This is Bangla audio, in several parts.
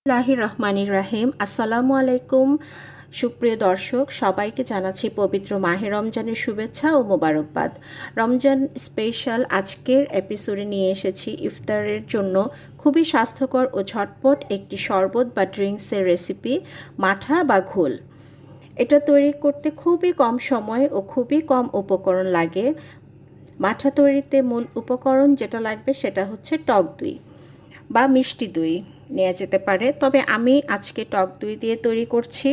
বিসমিল্লাহির রহমানির রহিম। আসসালামু আলাইকুম সুপ্রিয় দর্শক, সবাইকে জানাচ্ছি পবিত্র মাহে রমজানের শুভেচ্ছা ও মোবারকবাদ। রমজান স্পেশাল আজকের এপিসোডে নিয়ে এসেছি ইফতারের জন্য খুবই স্বাস্থ্যকর ও ঝটপট একটি শরবত বা ড্রিঙ্কসের রেসিপি, মাঠা বা ঘোল। এটা তৈরি করতে খুবই কম সময় ও খুবই কম উপকরণ লাগে। মাঠা তৈরিতে মূল উপকরণ যেটা লাগবে সেটা হচ্ছে টক দই বা মিষ্টি দই নেওয়া যেতে পারে, তবে আমি আজকে টক দই দিয়ে তৈরি করছি।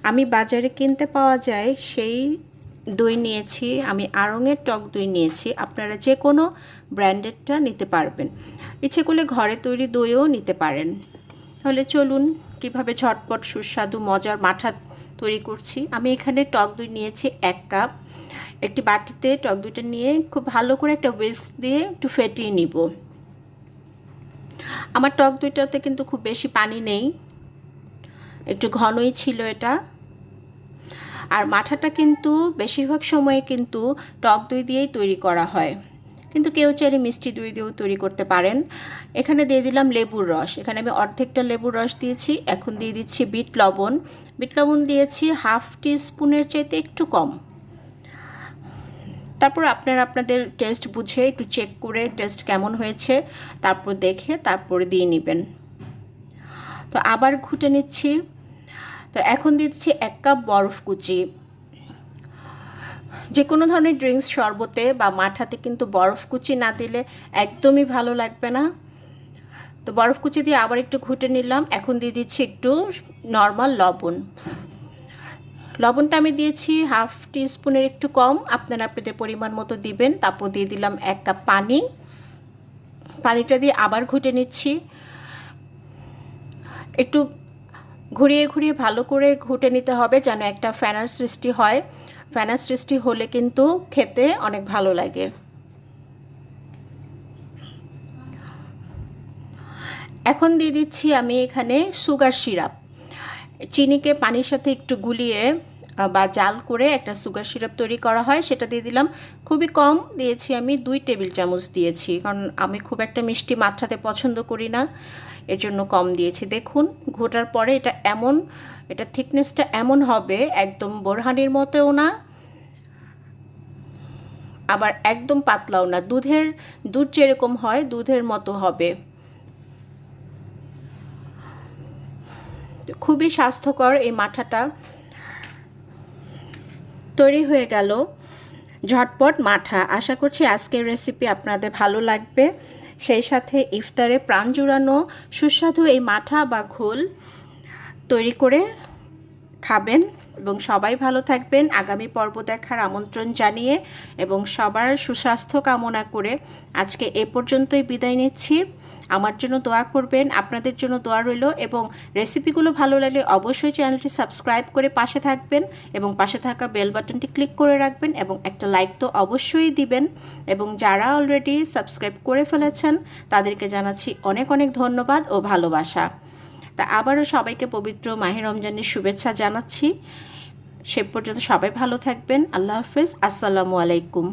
আমি বাজারে কিনতে পাওয়া যায় সেই দই নিয়েছি, আমি আড়ংয়ের টক দই নিয়েছি। আপনারা যে কোনো ব্র্যান্ডেডটা নিতে পারবেন, ইচ্ছে করলে ঘরে তৈরি দইও নিতে পারেন। তাহলে চলুন কিভাবে ঝটপট সুস্বাদু মজার মাঠা তৈরি করছি। আমি এখানে টক দই নিয়েছি 1 কাপ। একটি বাটিতে টক দইটা নিয়ে খুব ভালো করে একটা হুইস্ক দিয়ে একটু ফেটিয়ে নিব। আমার টক দইটাতে কিন্তু খুব বেশি পানি নেই, একটু ঘনই ছিল এটা। আর মাঠাটা কিন্তু বেশিরভাগ সময়ে কিন্তু টক দই দিয়েই তৈরি করা হয়, কিন্তু কেউ চাইলে মিষ্টি দই দিয়েও তৈরি করতে পারেন। এখানে দিয়ে দিলাম লেবুর রস, এখানে আমি অর্ধেকটা লেবুর রস দিয়েছি। এখন দিয়ে দিচ্ছি বিট লবণ। বিট লবণ দিয়েছি 1/2 টিস্পুনের চাইতে একটু কম। তারপর আপনারা আপনাদের টেস্ট বুঝে একটু চেক করে টেস্ট কেমন হয়েছে তারপর দেখে তারপরে দিয়ে নেবেন। তো আবার ঘুটে নিচ্ছি। তো এখন দিয়ে দিচ্ছি 1 কাপ বরফ কুচি। যে কোনো ধরনের ড্রিঙ্কস শরবতে বা মাঠাতে কিন্তু বরফ কুচি না দিলে একদমই ভালো লাগবে না। তো বরফ কুচি দিয়ে আবার একটু ঘুটে নিলাম। এখন দিয়ে দিচ্ছি একটু নর্মাল লবণ। লবণটা আমি দিয়েছি 1/2 টিস্পুনের একটু কম, আপনারা আপনাদের পরিমাণ মতো দিবেন। তারপর দিয়ে দিলাম 1 কাপ পানি। পানিটা দিয়ে আবার ঘুটে নিচ্ছি। একটু ঘুরিয়ে ঘুরিয়ে ভালো করে ঘুটে নিতে হবে যেন একটা ফেনার সৃষ্টি হয়। ফেনার সৃষ্টি হলে কিন্তু খেতে অনেক ভালো লাগে। এখন দিয়ে দিচ্ছি আমি এখানে সুগার সিরাপ। চিনিকে পানির সাথে একটু গুলিয়ে বা জাল করে একটা সুগার সিরাপ তৈরি করা হয়, সেটা দিয়ে দিলাম। খুবই কম দিয়েছি, আমি 2 টেবিল চামচ দিয়েছি, কারণ আমি খুব একটা মিষ্টি মাঠাতে পছন্দ করি না, এজন্য কম দিয়েছি। দেখুন ঘোটার পরে এটা থিকনেসটা এমন হবে, একদম বোরহানির মতোও না আবার একদম পাতলাও না, দুধ যেরকম হয় দুধের মতো হবে। খুবই স্বাস্থ্যকর এই মাঠাটা তৈরি হয়ে গেল, ঝটপট মাঠা। আশা করছি আজকের রেসিপি আপনাদের ভালো লাগবে। সেই সাথে ইফতারে প্রাণ জুড়ানো সুস্বাদু এই মাঠা বা ঘোল তৈরি করে খাবেন এবং সবাই ভালো থাকবেন। আগামী পর্ব দেখার আমন্ত্রণ জানিয়ে এবং সবার সুস্বাস্থ্য কামনা করে আজকে এ পর্যন্তই বিদায় নিচ্ছি। আমার জন্য দোয়া করবেন, আপনাদের জন্য দোয়া রইল, এবং রেসিপিগুলো ভালো লাগলে অবশ্যই চ্যানেলটি সাবস্ক্রাইব করে পাশে থাকবেন এবং পাশে থাকা বেল বাটনটি ক্লিক করে রাখবেন এবং একটা লাইক তো অবশ্যই দিবেন। এবং যারা অলরেডি সাবস্ক্রাইব করে ফেলেছেন তাদেরকে জানাচ্ছি অনেক অনেক ধন্যবাদ ও ভালোবাসা। তা আবারও সবাইকে পবিত্র মাহে রমজানের শুভেচ্ছা জানাচ্ছি। সে পর্যন্ত সবাই ভালো থাকবেন। আল্লাহ হাফেজ। আসসালামু আলাইকুম।